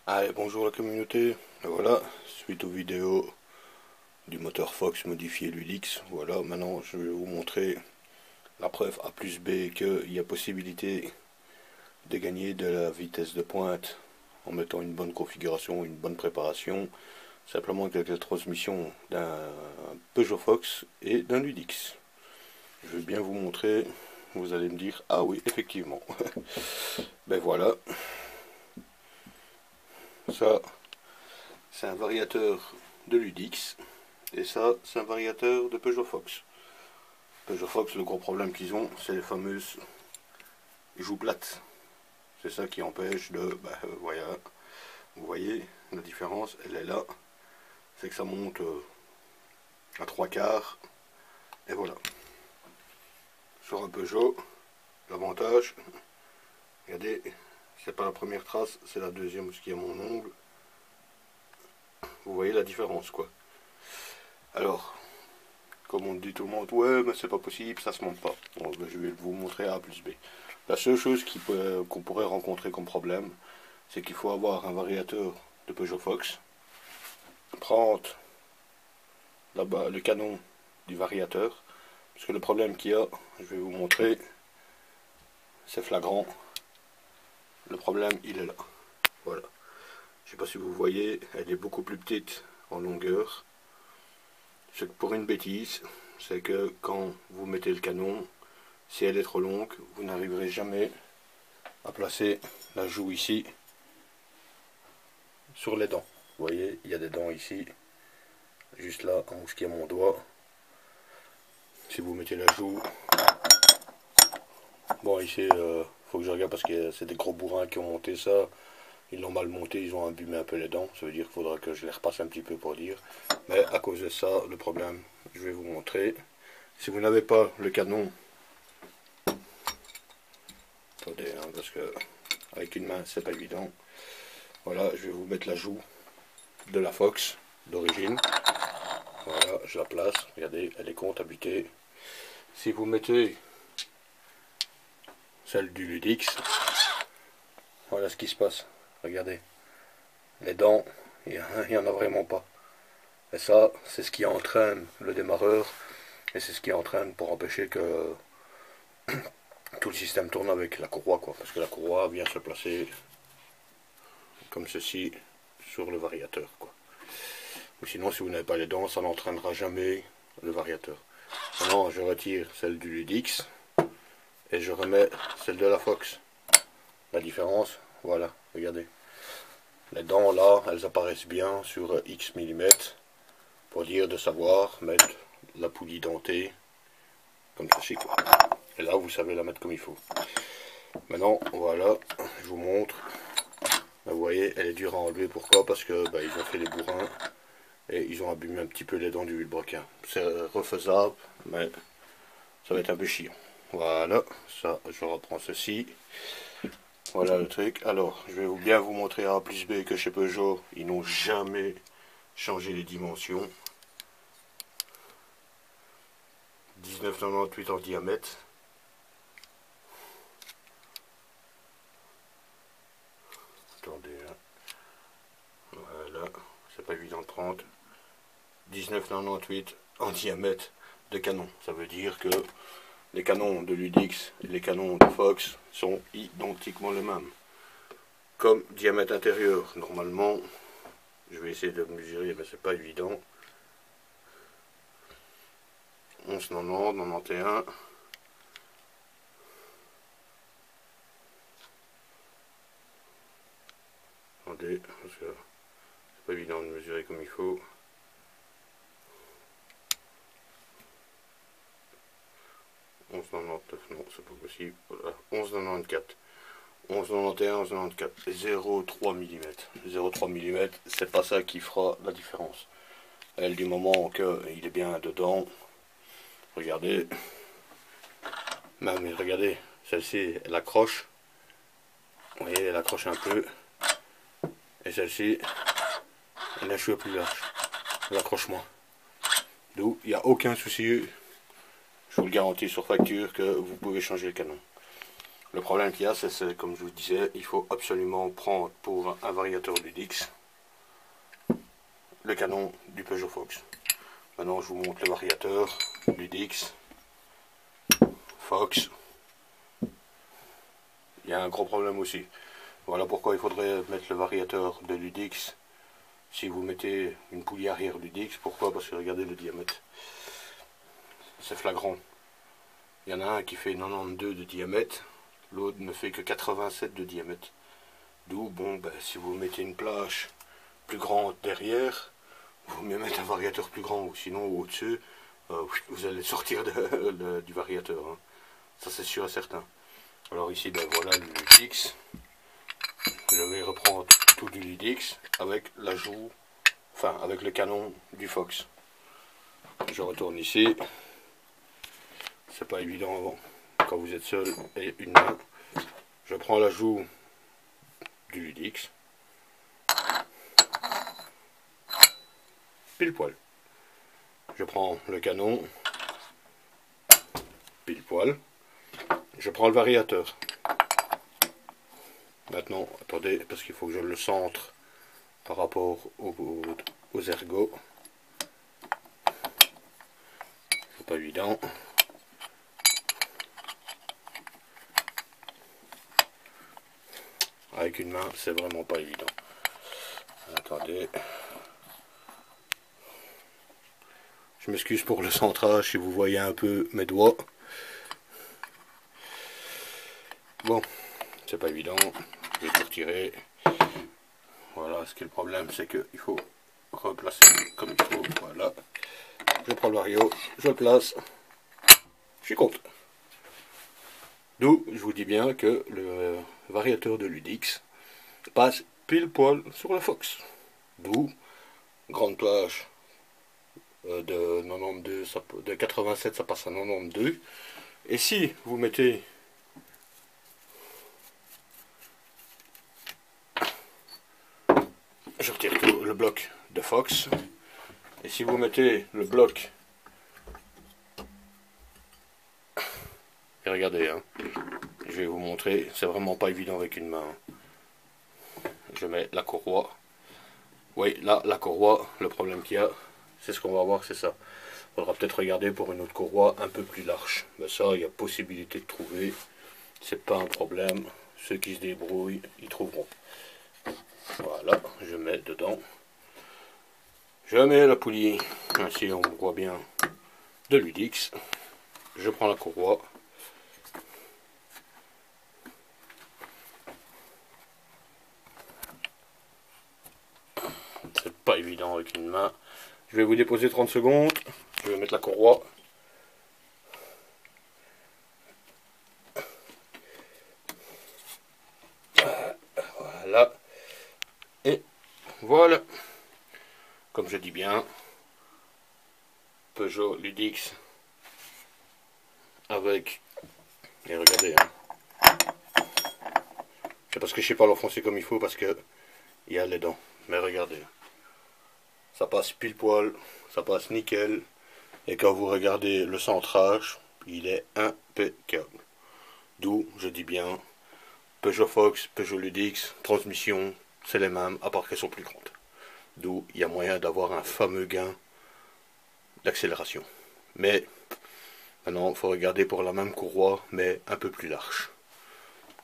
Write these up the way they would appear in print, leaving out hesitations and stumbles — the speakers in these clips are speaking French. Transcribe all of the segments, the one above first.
Allez, bonjour la communauté. Et voilà, suite aux vidéos du moteur Fox modifié Ludix, voilà, maintenant je vais vous montrer la preuve A plus B qu'il y a possibilité de gagner de la vitesse de pointe en mettant une bonne configuration, une bonne préparation, simplement avec la transmission d'un Peugeot Fox et d'un Ludix. Je vais bien vous montrer, vous allez me dire, ah oui, effectivement. Ben voilà, ça c'est un variateur de Ludix. Et ça, c'est un variateur de Peugeot Fox. Peugeot Fox, le gros problème qu'ils ont, c'est les fameuses joues plates. C'est ça qui empêche de... voilà, vous voyez, la différence, elle est là. C'est que ça monte à trois quarts. Et voilà. Sur un Peugeot, l'avantage, regardez, c'est pas la première trace, c'est la deuxième, ce qui est mon ongle. Vous voyez la différence, quoi. Alors, comme on dit tout le monde, ouais, mais c'est pas possible, ça se monte pas. Bon, ben, je vais vous montrer A plus B. La seule chose qu'on pourrait rencontrer comme problème, c'est qu'il faut avoir un variateur de Peugeot Fox, prendre là-bas le canon du variateur, parce que le problème qu'il y a, je vais vous montrer, c'est flagrant. Le problème, il est là. Voilà. Je ne sais pas si vous voyez, elle est beaucoup plus petite en longueur. Ce que pour une bêtise, c'est que quand vous mettez le canon, si elle est trop longue, vous n'arriverez jamais à placer la joue ici sur les dents. Vous voyez, il y a des dents ici, juste là, en ce qui est mon doigt. Si vous mettez la joue, bon ici, faut que je regarde parce que c'est des gros bourrins qui ont monté ça. Ils l'ont mal monté, ils ont abîmé un peu les dents. Ça veut dire qu'il faudra que je les repasse un petit peu pour dire. Mais à cause de ça, le problème, je vais vous montrer. Si vous n'avez pas le canon, attendez, hein, parce que avec une main, c'est pas évident. Voilà, je vais vous mettre la joue de la Fox d'origine. Voilà, je la place. Regardez, elle est compte à buter. Si vous mettez celle du Ludix, voilà ce qui se passe. Regardez, les dents, il n'y en a vraiment pas. Et ça, c'est ce qui entraîne le démarreur, et c'est ce qui entraîne pour empêcher que tout le système tourne avec la courroie, quoi. Parce que la courroie vient se placer comme ceci sur le variateur, quoi. Ou sinon, si vous n'avez pas les dents, ça n'entraînera jamais le variateur. Maintenant, je retire celle du Ludix et je remets celle de la Fox. La différence, voilà, regardez. Les dents là, elles apparaissent bien sur X mm pour dire de savoir mettre la poulie dentée comme ceci, quoi. Et là, vous savez la mettre comme il faut. Maintenant, voilà, je vous montre. Vous voyez, elle est dure à enlever. Pourquoi? Parce que ils ont fait les bourrins et ils ont abîmé un petit peu les dents du vilebrequin. C'est refaisable, mais ça va être un peu chiant. Voilà, ça, je reprends ceci. Voilà le truc. Alors, je vais bien vous montrer A plus B que chez Peugeot, ils n'ont jamais changé les dimensions. 19,98 en diamètre. Attendez, hein. Voilà, c'est pas évident de prendre. 19,98 en diamètre de canon. Ça veut dire que les canons de Ludix et les canons de Fox sont identiquement les mêmes. Comme diamètre intérieur, normalement, je vais essayer de mesurer, mais c'est pas évident. 11,90, 91. Attendez, parce que c'est pas évident de mesurer comme il faut. Non, c'est pas possible. Voilà. 11,94. 11,91, 11,94. 0,3 mm. 0,3 mm, c'est pas ça qui fera la différence. Elle, du moment qu'il est bien dedans, regardez. Même, regardez, celle-ci, elle accroche. Vous voyez, elle accroche un peu. Et celle-ci, elle est un cheveu plus large. Elle accroche moins. D'où, il n'y a aucun souci. Je vous le garantis sur facture que vous pouvez changer le canon. Le problème qu'il y a, c'est comme je vous disais, il faut absolument prendre pour un variateur Ludix le canon du Peugeot Fox. Maintenant, je vous montre le variateur Ludix Fox. Il y a un gros problème aussi. Voilà pourquoi il faudrait mettre le variateur de Ludix. Si vous mettez une poulie arrière Ludix, pourquoi? Parce que regardez le diamètre. C'est flagrant. Il y en a un qui fait 92 de diamètre, l'autre ne fait que 87 de diamètre. D'où, bon, ben, si vous mettez une plage plus grande derrière, vous mieux mettre un variateur plus grand, ou sinon au-dessus, vous allez sortir du variateur. Hein. Ça c'est sûr et certain. Alors ici, ben voilà le Ludix. Je vais reprendre tout du Ludix avec l'ajout, enfin avec le canon du Fox. Je retourne ici. C'est pas évident quand vous êtes seul et une main. Je prends l'ajout du Ludix. Pile poil. Je prends le canon. Pile poil. Je prends le variateur. Maintenant, attendez, parce qu'il faut que je le centre par rapport aux ergots. C'est pas évident. Avec une main, c'est vraiment pas évident. Attendez. Je m'excuse pour le centrage si vous voyez un peu mes doigts. Bon, c'est pas évident. Je vais tout retirer. Voilà, ce qui est le problème, c'est qu'il faut replacer comme il faut. Voilà. Je prends le vario, je le place. Je suis content. D'où, je vous dis bien que le variateur de Ludix passe pile poil sur le Fox. D'où, grande plage de 92, de 87, ça passe à 92. Et si vous mettez je retire tout le bloc de Fox. Et si vous mettez le bloc, et regardez, hein, je vais vous montrer, c'est vraiment pas évident avec une main. Je mets la courroie. Oui, là, la courroie, le problème qu'il y a, c'est ce qu'on va voir, c'est ça. Il faudra peut-être regarder pour une autre courroie un peu plus large. Mais ça, il y a possibilité de trouver. C'est pas un problème. Ceux qui se débrouillent, ils trouveront. Voilà, je mets dedans. Je mets la poulie, ainsi on voit bien, de Ludix. Je prends la courroie. C'est pas évident avec une main. Je vais vous déposer 30 secondes. Je vais mettre la courroie. Voilà. Et voilà. Comme je dis bien, Peugeot Ludix avec, et regardez, hein. C'est parce que je sais pas l'enfoncer comme il faut, parce que il y a les dents. Mais regardez, ça passe pile poil, ça passe nickel. Et quand vous regardez le centrage, il est impeccable. D'où, je dis bien, Peugeot Fox, Peugeot Ludix, transmission, c'est les mêmes, à part qu'elles sont plus grandes. D'où il y a moyen d'avoir un fameux gain d'accélération. Mais maintenant, il faut regarder pour la même courroie, mais un peu plus large.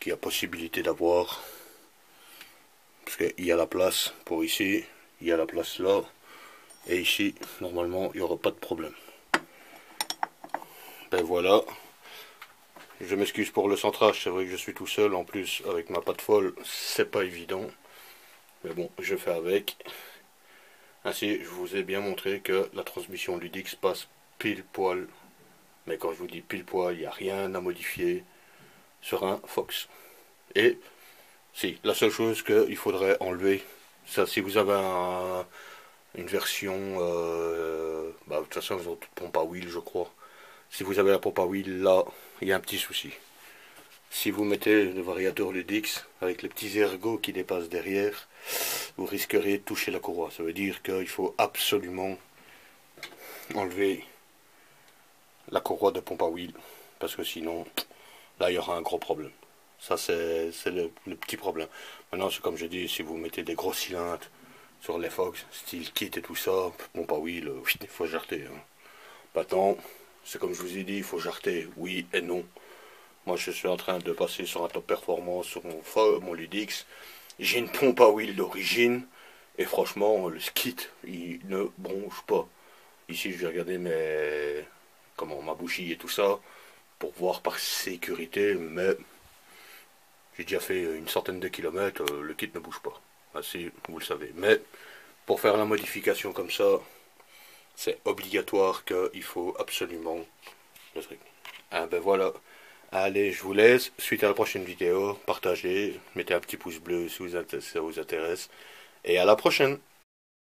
Qu'il y a possibilité d'avoir. Parce qu'il y a la place pour ici, il y a la place là. Et ici, normalement, il n'y aura pas de problème. Ben voilà. Je m'excuse pour le centrage, c'est vrai que je suis tout seul. En plus, avec ma patte folle, c'est pas évident. Mais bon, je fais avec. Ainsi, je vous ai bien montré que la transmission Ludix passe pile poil. Mais quand je vous dis pile poil, il n'y a rien à modifier sur un Fox. Et si, la seule chose qu'il faudrait enlever, ça, si vous avez une version, de toute façon, vous avez pompe à wheel, je crois. Si vous avez la pompe à wheel, là, il y a un petit souci. Si vous mettez le variateur Ludix avec les petits ergots qui dépassent derrière, vous risqueriez de toucher la courroie. Ça veut dire qu'il faut absolument enlever la courroie de pompe à wheel, parce que sinon, là, il y aura un gros problème. Ça, c'est le petit problème. Maintenant, c'est comme je dis, si vous mettez des gros cylindres sur les Fox, style kit et tout ça, pompe à huile, il faut jarter. Hein. Maintenant, c'est comme je vous ai dit, il faut jarter, oui et non. Moi, je suis en train de passer sur un top performance sur mon Ludix. J'ai une pompe à huile d'origine, et franchement, le skit, il ne bronche pas. Ici, je vais regarder ma bougie et tout ça, pour voir par sécurité, mais j'ai déjà fait une centaine de kilomètres, le kit ne bouge pas. Ainsi, vous le savez. Mais pour faire la modification comme ça, c'est obligatoire qu'il faut absolument le truc. Ah ben voilà. Allez, je vous laisse. Suite à la prochaine vidéo, partagez, mettez un petit pouce bleu si ça vous intéresse. Et à la prochaine.